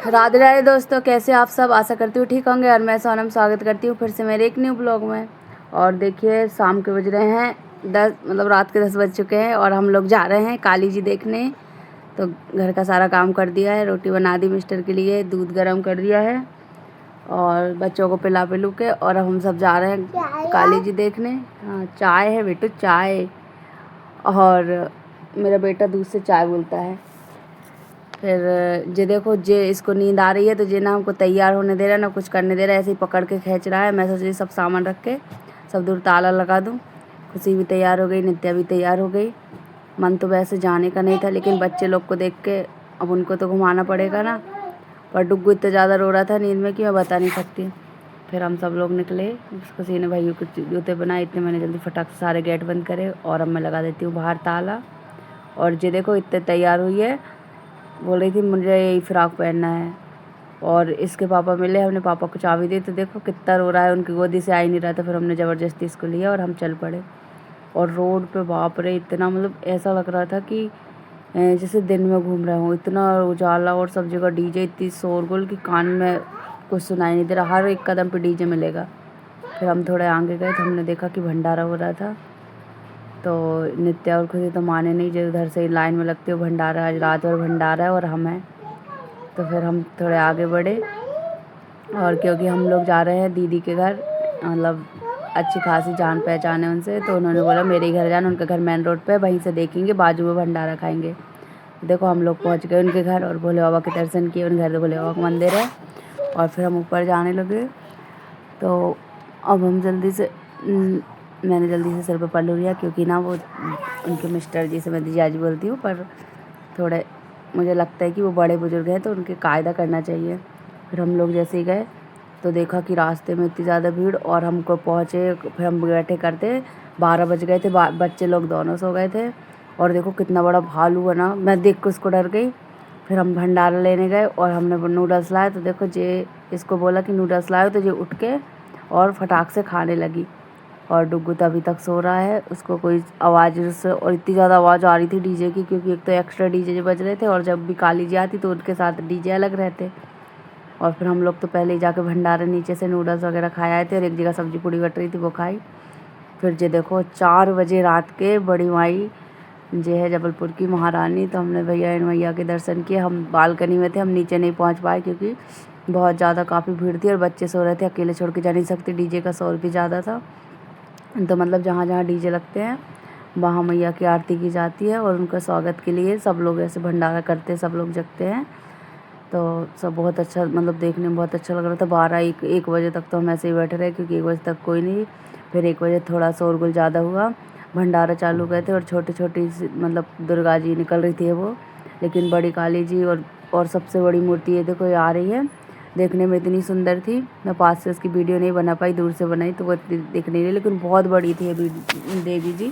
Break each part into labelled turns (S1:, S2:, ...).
S1: राधे राधे दोस्तों, कैसे आप सब। आशा करती हूँ ठीक होंगे और मैं सोनम स्वागत करती हूँ फिर से मेरे एक न्यू ब्लॉग में। और देखिए शाम के बज रहे हैं 10, मतलब रात के 10 बज चुके हैं और हम लोग जा रहे हैं काली जी देखने। तो घर का सारा काम कर दिया है, रोटी बना दी मिस्टर के लिए, दूध गर्म कर दिया है और बच्चों को पिला पिलू के, और हम सब जा रहे हैं काली जी देखने। हाँ चाय है बेटू, चाय। और मेरा बेटा दूध से चाय बोलता है। फिर जे देखो, जे इसको नींद आ रही है तो जे ना हमको तैयार होने दे रहा है ना कुछ करने दे रहा है, ऐसे ही पकड़ के खींच रहा है। मैं सोच रही सब सामान रख के सब दूर ताला लगा दूँ। खुशी भी तैयार हो गई, नित्या भी तैयार हो गई। मन तो वैसे जाने का नहीं था, लेकिन बच्चे लोग को देख के अब उनको तो घुमाना पड़ेगा ना। पर डुग्गू इतना ज़्यादा रो रहा था नींद में कि मैं बता नहीं सकती। फिर हम सब लोग निकले, खुशी ने भाइयों के जूते बनाए, इतने मैंने जल्दी फटाक से सारे गेट बंद करे और अब मैं लगा देती हूँ बाहर ताला। और जे देखो इतने तैयार हुई है, बोल रही थी मुझे यही फ़्रॉक पहनना है। और इसके पापा मिले, हमने पापा को चाबी दी तो देखो कितना रो रहा है, उनकी गोदी से आ ही नहीं रहा था। फिर हमने ज़बरदस्ती इसको लिया और हम चल पड़े। और रोड पे बाप रे इतना, मतलब ऐसा लग रहा था कि जैसे दिन में घूम रहे हूँ। इतना उजाला और सब जगह डीजे, इतनी शोरगुल कि कान में कुछ सुनाई नहीं दे रहा, हर एक कदम पे डीजे मिलेगा। फिर हम थोड़े आगे गए तो हमने देखा कि भंडारा हो रहा था। तो नित्या और खुशी तो माने नहीं, जो उधर से ही लाइन में लगते हो भंडारा, आज रात भर भंडारा है और हम हैं। तो फिर हम थोड़े आगे बढ़े, और क्योंकि हम लोग जा रहे हैं दीदी के घर, मतलब अच्छी खासी जान पहचान है उनसे, तो उन्होंने बोला मेरे ही घर जाना। उनका घर मेन रोड पे, वहीं से देखेंगे, बाजू में भंडारा खाएंगे। देखो हम लोग पहुंच गए उनके घर और भोले बाबा के दर्शन किए। उनके घर तो भोले बाबा का मंदिर है। और फिर हम ऊपर जाने लगे। तो अब हम जल्दी से मैंने जल्दी से सिर पे पल्लू लिया, क्योंकि ना वो उनके मिस्टर जी से मैं जीजाजी बोलती हूँ, पर थोड़े मुझे लगता है कि वो बड़े बुजुर्ग हैं तो उनके कायदा करना चाहिए। फिर हम लोग जैसे ही गए तो देखा कि रास्ते में इतनी ज़्यादा भीड़, और हमको पहुँचे फिर हम बैठे करते 12 बज गए थे। बच्चे लोग दोनों सो गए थे। और देखो कितना बड़ा भालू है ना, मैं देख के उसको डर गई। फिर हम भंडारा लेने गए और हमने नूडल्स लाए। तो देखो जे इसको बोला कि नूडल्स लाओ, तो ये उठ के और फटाक से खाने लगी। और डुग्गू तो अभी तक सो रहा है, उसको कोई आवाज़ से, और इतनी ज़्यादा आवाज़ आ रही थी डीजे की, क्योंकि एक तो एक्स्ट्रा डीजे जो बज रहे थे, और जब भी काली जी आती तो उनके साथ डीजे अलग रहते। और फिर हम लोग तो पहले ही जाके भंडारे नीचे से नूडल्स वगैरह खाए आए थे, और एक जगह सब्जी पूड़ी बट रही थी वो खाई। फिर जे देखो 4 बजे रात के बड़ी माई जे है जबलपुर की महारानी, तो हमने भैया मैया के दर्शन किए। हम बालकनी में थे, हम नीचे नहीं पहुंच पाए क्योंकि बहुत ज़्यादा काफ़ी भीड़ थी और बच्चे सो रहे थे, अकेले छोड़ के जा नहीं सकते, डीजे का शोर भी ज़्यादा था। तो मतलब जहाँ जहाँ डीजे लगते हैं वहाँ मैया की आरती की जाती है, और उनका स्वागत के लिए सब लोग ऐसे भंडारा करते हैं, सब लोग जगते हैं। तो सब बहुत अच्छा, मतलब देखने में बहुत अच्छा लग रहा था। 12-1 बजे तक तो हम ऐसे ही बैठे रहे, क्योंकि 1 बजे तक कोई नहीं। फिर 1 बजे थोड़ा शोरगुल ज़्यादा हुआ, भंडारा चालू गए थे, और छोटी छोटी मतलब दुर्गा जी निकल रही थी वो, लेकिन बड़ी काली जी और सबसे बड़ी मूर्ति ये देखो ये आ रही है। देखने में इतनी सुंदर थी, मैं पास से उसकी वीडियो नहीं बना पाई, दूर से बनाई तो वो दिख नहीं रही, लेकिन बहुत बड़ी थी ये देवी जी।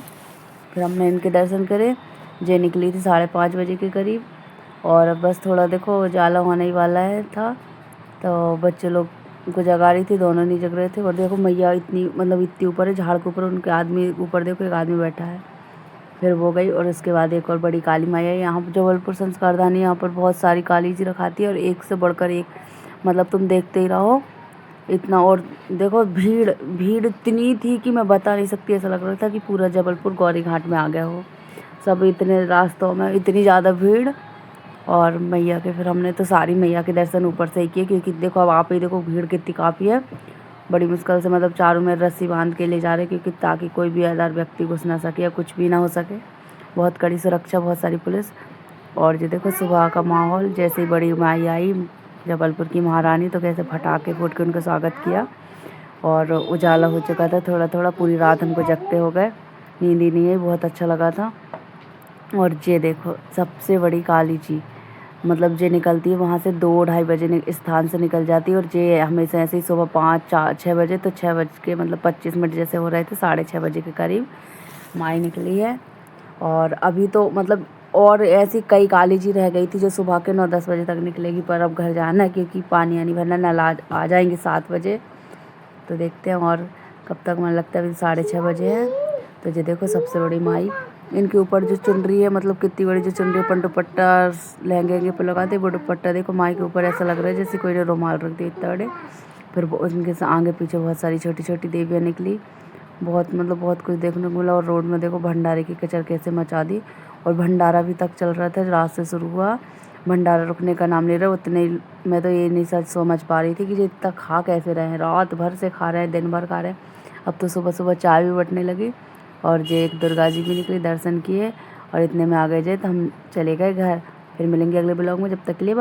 S1: फिर हमने इनके दर्शन करे। जे निकली थी 5:30 बजे के करीब, और बस थोड़ा देखो उजाला होने ही वाला है था। तो बच्चे लोग को जगा रही थी, दोनों नहीं जग रहे थे। और देखो मैया इतनी, मतलब इतनी ऊपर है, झाड़ के ऊपर उनके आदमी ऊपर, देखो एक आदमी बैठा है। फिर वो गई, और उसके बाद एक और बड़ी काली मैया है यहाँ पर जबलपुर संस्कारधानी, यहाँ पर बहुत सारी काली जी रखाती है, और एक से बढ़कर एक, मतलब तुम देखते ही रहो इतना। और देखो भीड़ भीड़ इतनी थी कि मैं बता नहीं सकती, ऐसा लग रहा था कि पूरा जबलपुर गौरी घाट में आ गया हो। सब इतने रास्तों में इतनी ज़्यादा भीड़। और मैया के फिर हमने तो सारी मैया के दर्शन ऊपर से ही किए, क्योंकि देखो अब आप ही देखो भीड़ कितनी काफ़ी है। बड़ी मुश्किल से, मतलब चारों में रस्सी बांध के ले जा रहे, क्योंकि ताकि कोई भी अदर व्यक्ति घुस ना सके या कुछ भी ना हो सके। बहुत कड़ी सुरक्षा, बहुत सारी पुलिस। और ये देखो सुबह का माहौल, जैसे ही बड़ी माई आई जबलपुर की महारानी, तो कैसे फटाके फूट के उनका स्वागत किया। और उजाला हो चुका था थोड़ा थोड़ा, पूरी रात हमको जगते हो गए, नींद ही नहीं आई, बहुत अच्छा लगा था। और ये देखो सबसे बड़ी काली जी, मतलब जे निकलती है वहाँ से 2-2:30 बजे स्थान से निकल जाती है, और जे हमेशा ऐसे ही सुबह 5-4-6 बजे, तो 6 बज के मतलब 25 मिनट जैसे हो रहे थे, 6:30 बजे के करीब माई निकली है। और अभी तो मतलब और ऐसी कई काली जी रह गई थी जो सुबह के 9-10 बजे तक निकलेगी, पर अब घर जाना है क्योंकि पानी आनी भरना, नल आ जाएंगे 7 बजे। तो देखते हैं और कब तक, मुझे लगता है अभी 6:30 बजे है। तो ये देखो सबसे बड़ी माई, इनके ऊपर जो चुनरी है, मतलब कितनी बड़ी जो चुनरी अपन दुपट्टा लहंगे पे लगाते, वो दुपट्टा देखो माई के ऊपर ऐसा लग रहा है जैसे कोई ने रुमाल रख दिया इतना बड़े। फिर उनके आगे पीछे बहुत सारी छोटी छोटी देवियाँ निकली। बहुत मतलब बहुत कुछ देखने को मिला। और रोड में देखो भंडारे की कचर कैसे मचा दी। और भंडारा भी तक चल रहा था, रात से शुरू हुआ, भंडारा रुकने का नाम ले रहा। उतने मैं तो ये नहीं सच समझ पा रही थी कि ये इतना खा कैसे रहे हैं, रात भर से खा रहे हैं, दिन भर खा रहे हैं। अब तो सुबह सुबह चाय भी बटने लगी। और जे एक दुर्गा जी भी निकली, दर्शन किए और इतने में आ गए जे, तो हम चले गए घर। फिर मिलेंगे अगले ब्लॉग में, जब तक के लिए